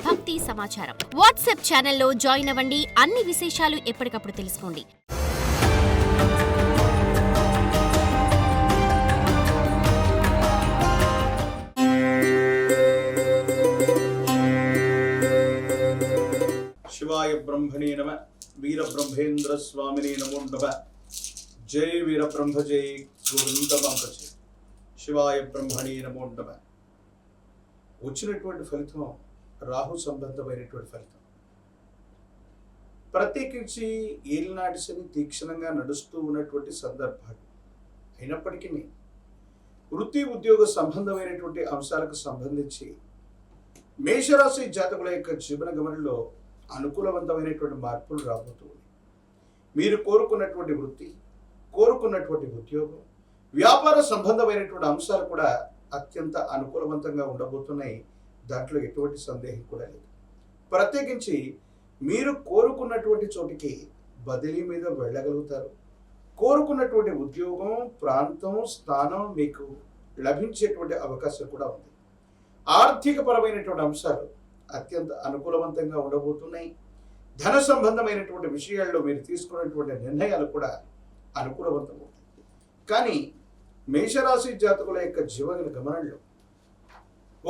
భక్తి సమాచారం. వాట్సాప్ ఛానల్లో జాయిన్ అవ్వండి. అన్ని విశేషాలు ఎప్పటికప్పుడు తెలుసుకోండి. శివాయ బ్రహ్మణే నమ. వీర బ్రహ్మేంద్ర స్వామినే నమో నమ. జై వీర బ్రహ్మ జై గోవిందమాంబజై. శివాయ బ్రహ్మణే నమో నమ. వచ్చినటువంటి ఫలితం రాహు సంబంధమైనటువంటి ఫలితం. ప్రత్యేకించి ఏలినాటి శని తీక్షణంగా నడుస్తూ ఉన్నటువంటి సందర్భాలు అయినప్పటికీ వృత్తి ఉద్యోగ సంబంధమైనటువంటి అంశాలకు సంబంధించి మేషరాశి జాతకుల యొక్క జీవన గమనంలో అనుకూలవంతమైనటువంటి మార్పులు రాబోతుంది. మీరు కోరుకున్నటువంటి వృత్తి, కోరుకున్నటువంటి ఉద్యోగం, వ్యాపార సంబంధమైనటువంటి అంశాలు కూడా అత్యంత అనుకూలవంతంగా ఉండబోతున్నాయి. దాంట్లో ఎటువంటి సందేహం కూడా లేదు. ప్రత్యేకించి మీరు కోరుకున్నటువంటి చోటికి బదిలీ మీద వెళ్ళగలుగుతారు. కోరుకున్నటువంటి ఉద్యోగం, ప్రాంతం, స్థానం మీకు లభించేటువంటి అవకాశం కూడా ఉంది. ఆర్థిక పరమైనటువంటి అంశాలు అత్యంత అనుకూలవంతంగా ఉండబోతున్నాయి. ధన సంబంధమైనటువంటి విషయాల్లో మీరు తీసుకున్నటువంటి నిర్ణయాలు కూడా అనుకూలవంతమవుతాయి. కానీ మేషరాశి జాతకుల యొక్క జీవన గమనంలో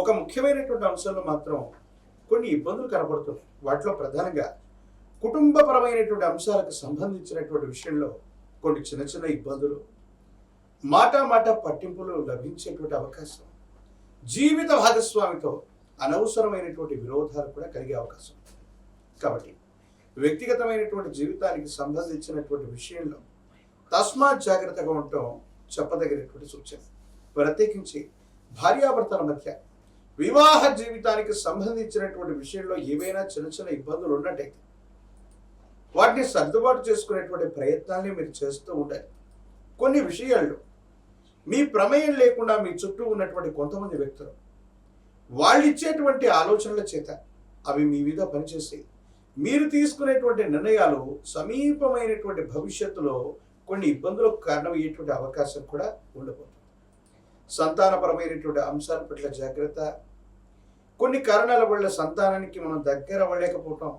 ఒక ముఖ్యమైనటువంటి అంశంలో మాత్రం కొన్ని ఇబ్బందులు కనపడుతున్నాయి. వాటిలో ప్రధానంగా కుటుంబపరమైనటువంటి అంశాలకు సంబంధించినటువంటి విషయంలో కొన్ని చిన్న చిన్న ఇబ్బందులు, మాట పట్టింపులు లభించేటువంటి అవకాశం, జీవిత భాగస్వామితో అనవసరమైనటువంటి విరోధాలు కూడా కలిగే అవకాశం. కాబట్టి వ్యక్తిగతమైనటువంటి జీవితానికి సంబంధించినటువంటి విషయంలో తస్మాత్ జాగ్రత్తగా ఉండటం చెప్పదగినటువంటి సూచన. ప్రత్యేకించి భార్యాభర్తల మధ్య వివాహ జీవితానికి సంబంధించినటువంటి విషయంలో ఏవైనా చిన్న చిన్న ఇబ్బందులు ఉన్నట్టయితే వాటిని సర్దుబాటు చేసుకునేటువంటి ప్రయత్నాన్ని మీరు చేస్తూ ఉండాలి. కొన్ని విషయాల్లో మీ ప్రమేయం లేకుండా మీ చుట్టూ ఉన్నటువంటి కొంతమంది వ్యక్తులు వాళ్ళు ఇచ్చేటువంటి ఆలోచనల చేత అవి మీ మీద పనిచేసి మీరు తీసుకునేటువంటి నిర్ణయాలు సమీపమైనటువంటి భవిష్యత్తులో కొన్ని ఇబ్బందులకు కారణమయ్యేటువంటి అవకాశం కూడా ఉండబోతుంది. సంతానపరమైనటువంటి అంశాల పట్ల జాగ్రత్త. కొన్ని కారణాల వల్ల సంతానానికి మనం దగ్గర అవ్వలేకపోవటం,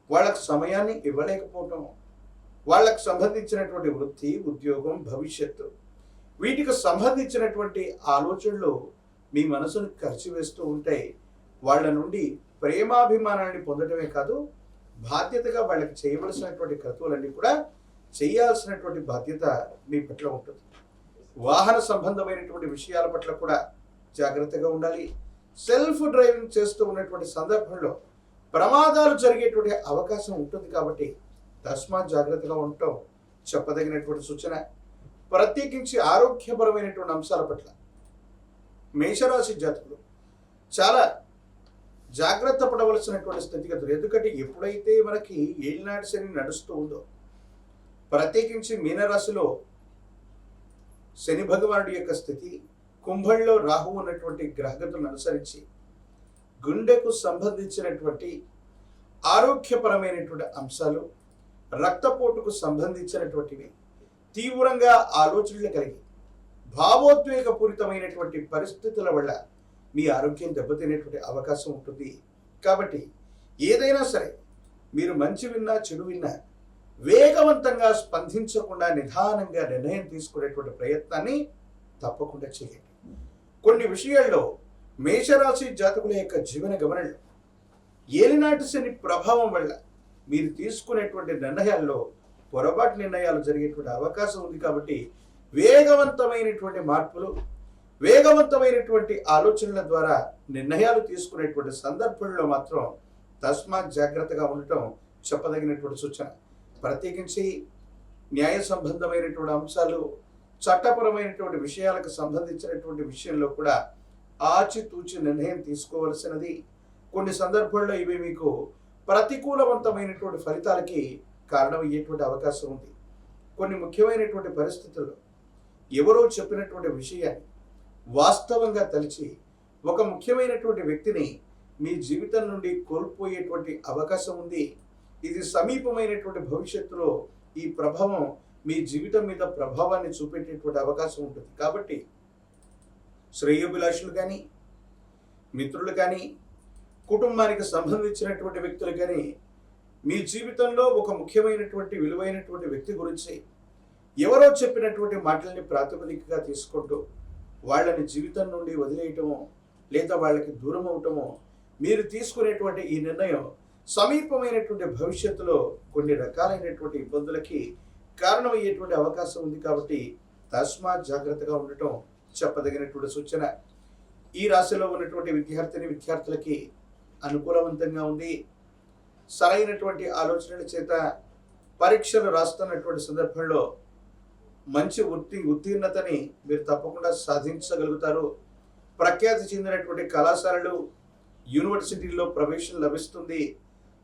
వాళ్ళకు సమయాన్ని ఇవ్వలేకపోవటం, వాళ్ళకు సంబంధించినటువంటి వృత్తి, ఉద్యోగం, భవిష్యత్తు వీటికి సంబంధించినటువంటి ఆలోచనలు మీ మనసును ఖర్చు వేస్తూ ఉంటాయి. వాళ్ళ నుండి ప్రేమాభిమానాన్ని పొందడమే కాదు, బాధ్యతగా వాళ్ళకి చేయవలసినటువంటి క్రతువులన్నీ కూడా చేయాల్సినటువంటి బాధ్యత మీ పట్ల ఉంటుంది. వాహన సంబంధమైనటువంటి విషయాల పట్ల కూడా జాగ్రత్తగా ఉండాలి. సెల్ఫ్ డ్రైవింగ్ చేస్తూ ఉన్నటువంటి సందర్భంలో ప్రమాదాలు జరిగేటువంటి అవకాశం ఉంటుంది. కాబట్టి తస్మాత్ జాగ్రత్తగా ఉండటం చెప్పదగినటువంటి సూచన. ప్రత్యేకించి ఆరోగ్యపరమైనటువంటి అంశాల పట్ల మేషరాశి జాతకులు చాలా జాగ్రత్త పడవలసినటువంటి స్థితిగతులు. ఎందుకంటే ఎప్పుడైతే మనకి ఏలినాటి శని నడుస్తూ ఉందో, ప్రత్యేకించి మీనరాశిలో శని భగవానుడి యొక్క స్థితి, కుంభంలో రాహు ఉన్నటువంటి గ్రహగతులను అనుసరించి గుండెకు సంబంధించినటువంటి ఆరోగ్యపరమైనటువంటి అంశాలు, రక్తపోటుకు సంబంధించినటువంటివి, తీవ్రంగా ఆలోచనలు కలిగి భావోద్వేగపూరితమైనటువంటి పరిస్థితుల వల్ల మీ ఆరోగ్యం దెబ్బతినేటువంటి అవకాశం ఉంటుంది. కాబట్టి ఏదైనా సరే మీరు మంచి విన్నా చెడు విన్నా వేగవంతంగా స్పందించకుండా నిదానంగా నిర్ణయం తీసుకునేటువంటి ప్రయత్నాన్ని తప్పకుండా చేయండి. కొన్ని విషయాల్లో మేషరాశి జాతకుల యొక్క జీవన గమనంలో ఏలినాటి శని ప్రభావం వల్ల మీరు తీసుకునేటువంటి నిర్ణయాల్లో పొరపాటు నిర్ణయాలు జరిగేటువంటి అవకాశం ఉంది. కాబట్టి వేగవంతమైనటువంటి మార్పులు, వేగవంతమైనటువంటి ఆలోచనల ద్వారా నిర్ణయాలు తీసుకునేటువంటి సందర్భంలో మాత్రం తస్మాత్ జాగ్రత్తగా ఉండటం చెప్పదగినటువంటి సూచన. ప్రత్యేకించి న్యాయ సంబంధమైనటువంటి అంశాలు, చట్టపరమైనటువంటి విషయాలకు సంబంధించినటువంటి విషయంలో కూడా ఆచితూచి నిర్ణయం తీసుకోవలసినది. కొన్ని సందర్భాల్లో ఇవి మీకు ప్రతికూలవంతమైనటువంటి ఫలితాలకి కారణమయ్యేటువంటి అవకాశం ఉంది. కొన్ని ముఖ్యమైనటువంటి పరిస్థితుల్లో ఎవరో చెప్పినటువంటి విషయాన్ని వాస్తవంగా తలిచి ఒక ముఖ్యమైనటువంటి వ్యక్తిని మీ జీవితం నుండి కోల్పోయేటువంటి అవకాశం ఉంది. ఇది సమీపమైనటువంటి భవిష్యత్తులో ఈ ప్రభావం మీ జీవితం మీద ప్రభావాన్ని చూపెట్టేటువంటి అవకాశం ఉంటుంది. కాబట్టి శ్రేయోభిలాషులు కానీ, మిత్రులు కానీ, కుటుంబానికి సంబంధించినటువంటి వ్యక్తులు కానీ మీ జీవితంలో ఒక ముఖ్యమైనటువంటి విలువైనటువంటి వ్యక్తి గురించి ఎవరో చెప్పినటువంటి మాటల్ని ప్రాతిపదికగా తీసుకుంటూ వాళ్ళని జీవితం నుండి వదిలేయటమో లేదా వాళ్ళకి దూరం అవటమో మీరు తీసుకునేటువంటి ఈ నిర్ణయం సమీపమైనటువంటి భవిష్యత్తులో కొన్ని రకాలైనటువంటి ఇబ్బందులకి కారణమయ్యేటువంటి అవకాశం ఉంది. కాబట్టి తస్మాత్ జాగ్రత్తగా ఉండటం చెప్పదగినటువంటి సూచన. ఈ రాశిలో ఉన్నటువంటి విద్యార్థులకి అనుకూలవంతంగా ఉంది. సరైనటువంటి ఆలోచనల చేత పరీక్షలు రాస్తున్నటువంటి సందర్భంలో మంచి ఉత్తీర్ణతని మీరు తప్పకుండా సాధించగలుగుతారు. ప్రఖ్యాతి చెందినటువంటి కళాశాలలు, యూనివర్సిటీల్లో ప్రవేశం లభిస్తుంది.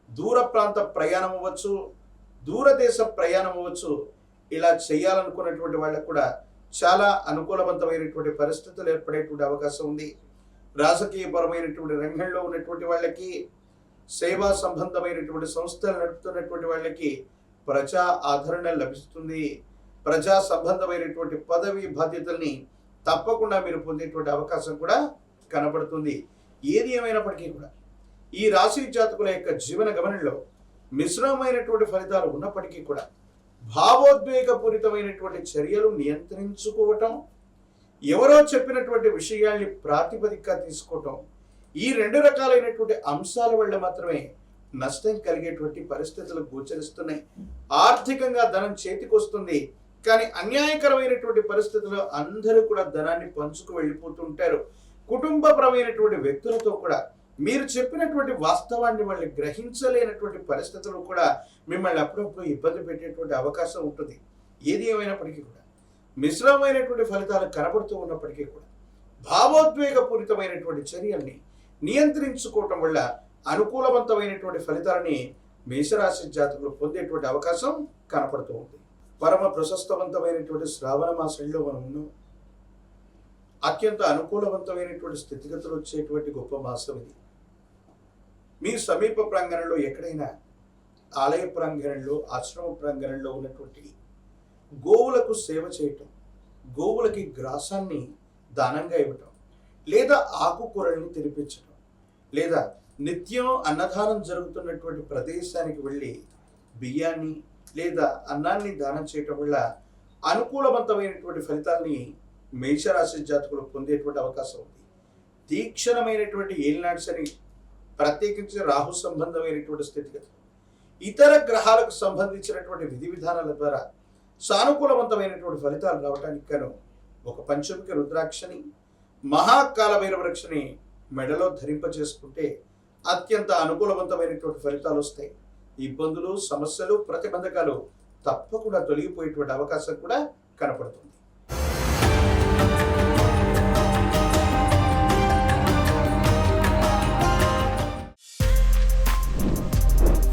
దూర ప్రాంత ప్రయాణం అవ్వచ్చు, దూరదేశ ప్రయాణం అవ్వచ్చు. ఇలా చేయాలనుకున్నటువంటి వాళ్ళకు కూడా చాలా అనుకూలవంతమైనటువంటి పరిస్థితులు ఏర్పడేటువంటి అవకాశం ఉంది. రాజకీయపరమైనటువంటి రంగంలో ఉన్నటువంటి వాళ్ళకి, సేవా సంబంధమైనటువంటి సంస్థలు నడుపుతున్నటువంటి వాళ్ళకి ప్రజా ఆదరణ లభిస్తుంది. ప్రజా సంబంధమైనటువంటి పదవి బాధ్యతల్ని తప్పకుండా మీరు పొందేటువంటి అవకాశం కూడా కనబడుతుంది. ఏది ఏమైనప్పటికీ కూడా ఈ రాశి జాతకుల యొక్క జీవన గమనంలో మిశ్రమమైనటువంటి ఫలితాలు ఉన్నప్పటికీ కూడా భావోద్వేగపూరితమైనటువంటి చర్యలు నియంత్రించుకోవటం, ఎవరో చెప్పినటువంటి విషయాల్ని ప్రాతిపదికగా తీసుకోవటం, ఈ రెండు రకాలైనటువంటి అంశాల వల్ల మాత్రమే నష్టం కలిగేటువంటి పరిస్థితులు గోచరిస్తున్నాయి. ఆర్థికంగా ధనం చేతికొస్తుంది, కానీ అన్యాయకరమైనటువంటి పరిస్థితుల్లో అందరూ కూడా ధనాన్ని పంచుకు వెళ్ళిపోతుంటారు. కుటుంబపరమైనటువంటి వ్యక్తులతో కూడా మీరు చెప్పినటువంటి వాస్తవాన్ని వాళ్ళు గ్రహించలేనటువంటి పరిస్థితులు కూడా మిమ్మల్ని అప్పుడప్పుడు ఇబ్బంది పెట్టేటువంటి అవకాశం ఉంటుంది. ఏది ఏమైనప్పటికీ కూడా మిశ్రమమైనటువంటి ఫలితాలు కనబడుతూ ఉన్నప్పటికీ కూడా భావోద్వేగపూరితమైనటువంటి చర్యల్ని నియంత్రించుకోవటం వల్ల అనుకూలవంతమైనటువంటి ఫలితాలని మేషరాశి జాతకులు పొందేటువంటి అవకాశం కనపడుతూ ఉంది. పరమ ప్రశస్తవంతమైనటువంటి శ్రావణ మాసంలో మనం ఉన్నాం. అత్యంత అనుకూలవంతమైనటువంటి స్థితిగతులు వచ్చేటువంటి గొప్ప మాసం ఇది. మీ సమీప ప్రాంగణంలో ఎక్కడైనా ఆలయ ప్రాంగణంలో, ఆశ్రమ ప్రాంగణంలో ఉన్నటువంటి గోవులకు సేవ చేయటం, గోవులకి గ్రాసాన్ని దానంగా ఇవ్వటం, లేదా ఆకుకూరల్ని తినిపించటం, లేదా నిత్యం అన్నదానం జరుగుతున్నటువంటి ప్రదేశానికి వెళ్ళి బియ్యాన్ని లేదా అన్నాన్ని దానం చేయటం వల్ల అనుకూలవంతమైనటువంటి ఫలితాల్ని మేషరాశి జాతకులు పొందేటువంటి అవకాశం ఉంది. తీక్షణమైనటువంటి ఏలినాటి శని, ప్రత్యేకించి రాహు సంబంధమైనటువంటి స్థితిగతులు, ఇతర గ్రహాలకు సంబంధించినటువంటి విధి విధానాల ద్వారా సానుకూలవంతమైనటువంటి ఫలితాలు రావడానికి గాను ఒక పంచముఖి రుద్రాక్షని, మహాకాల భైరవరక్షని మెడలో ధరింపజేసుకుంటే అత్యంత అనుకూలవంతమైనటువంటి ఫలితాలు వస్తాయి. ఇబ్బందులు, సమస్యలు, ప్రతిబంధకాలు తప్పకుండా తొలగిపోయేటువంటి అవకాశం కూడా కనపడుతుంది.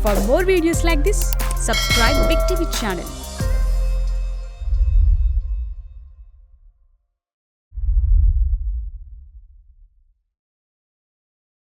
For more videos like this, subscribe Big TV channel.